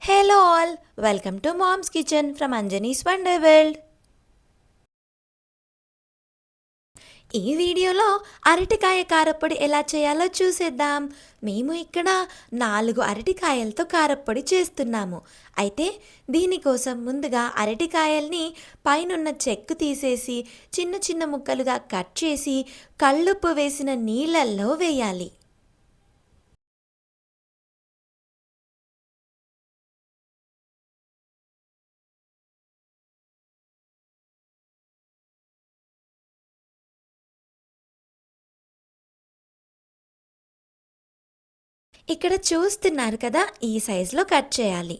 Hello all, welcome to Mom's Kitchen from Anjani's Wonder World. ఈ వీడియోలో అరటికాయ కారప్పొడి ఎలా చేయాలో చూసేద్దాం. మేము ఇక్కడ 4 అరటికాయలతో కారప్పొడి చేస్తున్నాము. అయితే దీనికోసం ముందుగా అరటికాయల్ని పైనున్న చెక్కు తీసేసి చిన్న చిన్న ముక్కలుగా కట్ చేసి కల్లుప్పు వేసిన నీళ్ళల్లో వేయాలి. ఇక్కడ చూస్తున్నారు కదా, ఈ సైజులో కట్ చేయాలి.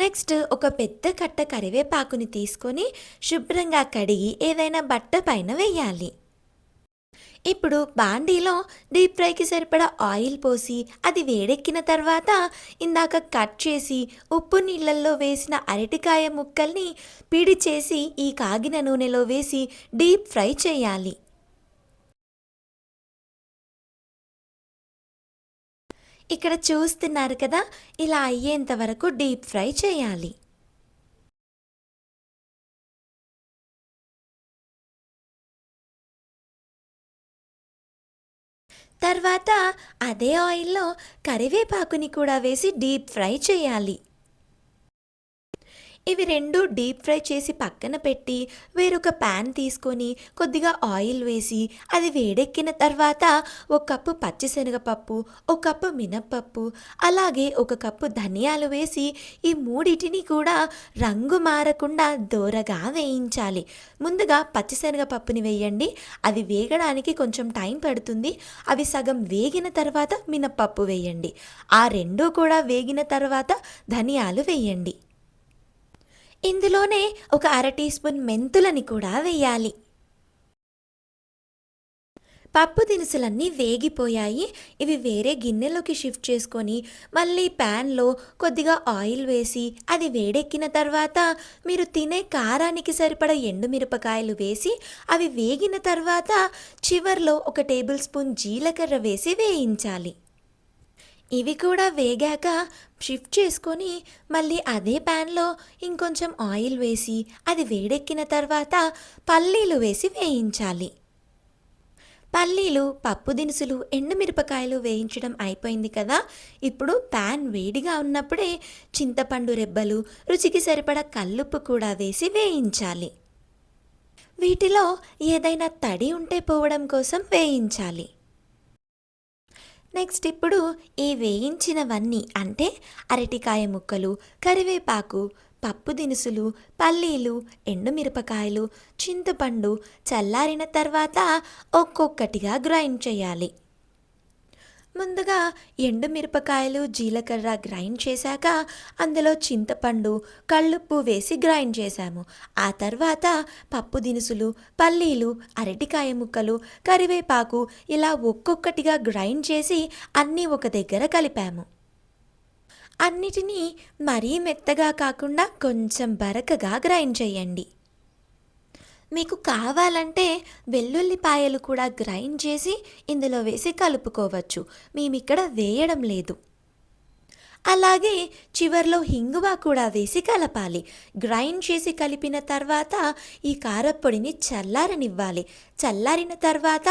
నెక్స్ట్ ఒక పెద్ద కట్ట కరివేపాకుని తీసుకొని శుభ్రంగా కడిగి ఏదైనా బట్ట పైన వేయాలి. ఇప్పుడు బాండీలో డీప్ ఫ్రైకి సరిపడా ఆయిల్ పోసి అది వేడెక్కిన తర్వాత ఇందాక కట్ చేసి ఉప్పు నీళ్ళల్లో వేసిన అరటికాయ ముక్కల్ని పిడి చేసి ఈ కాగిన నూనెలో వేసి డీప్ ఫ్రై చేయాలి. ఇక్కడ చూస్తున్నారు కదా, ఇలా అయ్యేంత వరకు డీప్ ఫ్రై చేయాలి. తర్వాత అదే ఆయిల్లో కరివేపాకుని కూడా వేసి డీప్ ఫ్రై చేయాలి. ఇవి రెండు డీప్ ఫ్రై చేసి పక్కన పెట్టి వేరొక ప్యాన్ తీసుకొని కొద్దిగా ఆయిల్ వేసి అది వేడెక్కిన తర్వాత 1 కప్పు పచ్చిశనగపప్పు, 1 కప్పు మినప్పప్పు, అలాగే 1 కప్పు ధనియాలు వేసి ఈ మూడిటిని కూడా రంగు మారకుండా దోరగా వేయించాలి. ముందుగా పచ్చిశనగపప్పుని వేయండి, అది వేగడానికి కొంచెం టైం పడుతుంది. అవి సగం వేగిన తర్వాత మినప్పప్పు వేయండి. ఆ రెండూ కూడా వేగిన తర్వాత ధనియాలు వేయండి. ఇందులోనే ఒక 1/2 టీ స్పూన్ మెంతులని కూడా వేయాలి. పప్పు దినుసులన్నీ వేగిపోయాయి. ఇవి వేరే గిన్నెలోకి షిఫ్ట్ చేసుకొని మళ్ళీ ప్యాన్లో కొద్దిగా ఆయిల్ వేసి అది వేడెక్కిన తర్వాత మీరు తినే కారానికి సరిపడ ఎండుమిరపకాయలు వేసి అవి వేగిన తర్వాత చివర్లో 1 టేబుల్ స్పూన్ జీలకర్ర వేసి వేయించాలి. ఇవి కూడా వేగాక షిఫ్ట్ చేసుకొని మళ్ళీ అదే ప్యాన్లో ఇంకొంచెం ఆయిల్ వేసి అది వేడెక్కిన తర్వాత పల్లీలు వేసి వేయించాలి. పల్లీలు, పప్పు దినుసులు, ఎండుమిరపకాయలు వేయించడం అయిపోయింది కదా. ఇప్పుడు ప్యాన్ వేడిగా ఉన్నప్పుడే చింతపండు రెబ్బలు, రుచికి సరిపడా కల్లుప్పు కూడా వేసి వేయించాలి. వీటిలో ఏదైనా తడి ఉంటే పోవడం కోసం వేయించాలి. నెక్స్ట్ ఇప్పుడు ఈ వేయించినవన్నీ అంటే అరటికాయ ముక్కలు, కరివేపాకు, పప్పు దినుసులు, పల్లీలు, ఎండుమిరపకాయలు, చింతపండు చల్లారిన తర్వాత ఒక్కొక్కటిగా గ్రైండ్ చేయాలి. ముందుగా ఎండుమిరపకాయలు, జీలకర్ర గ్రైండ్ చేశాక అందులో చింతపండు, కల్లుప్పు వేసి గ్రైండ్ చేశాము. ఆ తర్వాత పప్పు దినుసులు, పల్లీలు, అరటికాయ ముక్కలు, కరివేపాకు ఇలా ఒక్కొక్కటిగా గ్రైండ్ చేసి అన్నీ ఒక దగ్గర కలిపాము. అన్నిటినీ మరీ మెత్తగా కాకుండా కొంచెం బరకగా గ్రైండ్ చేయండి. మీకు కావాలంటే వెల్లుల్లిపాయలు కూడా గ్రైండ్ చేసి ఇందులో వేసి కలుపుకోవచ్చు. మేమిక్కడ వేయడం లేదు. అలాగే చివర్లో హింగువ కూడా వేసి కలపాలి. గ్రైండ్ చేసి కలిపిన తర్వాత ఈ కారప్పొడిని చల్లారనివ్వాలి. చల్లారిన తర్వాత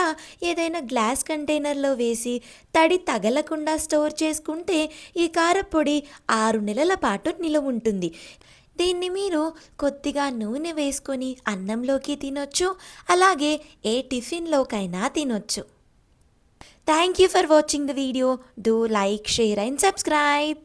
ఏదైనా గ్లాస్ కంటైనర్లో వేసి తడి తగలకుండా స్టోర్ చేసుకుంటే ఈ కారప్పొడి 6 నెలల పాటు నిలువ ఉంటుంది. దీన్ని మీరు కొద్దిగా నూనె వేసుకొని అన్నంలోకి తినొచ్చు, అలాగే ఏ టిఫిన్లోకైనా తినొచ్చు. Thank you for watching the video. Do like, share and subscribe.